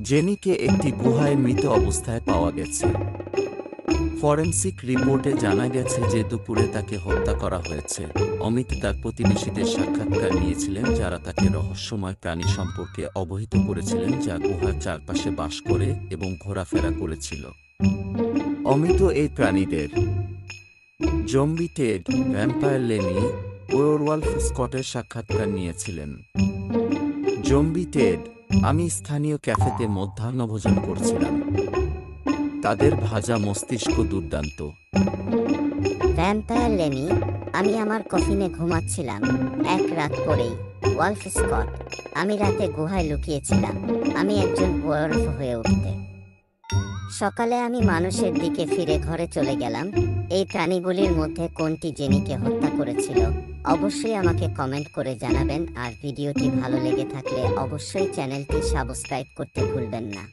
জেনিকে একটি গুহায় মৃত অবস্থায় পাওয়া গেছে। ফরেনসিক রিপোর্টে জানা গেছে যে দুপুরে তাকে হত্যা করা হয়েছে। অমিত তার প্রতিবেশীদের সাক্ষাৎকার নিয়েছিলেন, যারা তাকে রহস্যময় প্রাণী সম্পর্কে অবহিত করেছিলেন যা গুহার চারপাশে বাস করে এবং ঘোরাফেরা করেছিল। অমিত এই প্রাণীদের জম্বি টেড, ভ্যাম্পায়ার লেনি, ওয়রওয়ালফ স্কটের সাক্ষাৎকার নিয়েছিলেন। জম্বি টেড: আমি স্থানীয় ক্যাফেতে মধ্যাহ্নভোজন করছিলাম। তাদের ভাজা মস্তিষ্ক দুর্দান্ত। ভ্যাম্পায়ার লেনি: আমি আমার কফিনে ঘুমাচ্ছিলাম এক রাত পরেই। ওয়ালফ স্কট: আমি রাতে গুহায় লুকিয়েছিলাম। আমি একজন ওয়ারওয়াল্ফ হয়ে উঠতে। সকালে আমি মানুষের দিকে ফিরে ঘরে চলে গেলাম। এই প্রাণীগুলির মধ্যে কোনটি জেনিকে হত্যা করেছিল অবশ্যই আমাকে কমেন্ট করে জানাবেন, আর ভিডিওটি ভালো লেগে থাকলে অবশ্যই চ্যানেলটি সাবস্ক্রাইব করতে ভুলবেন না।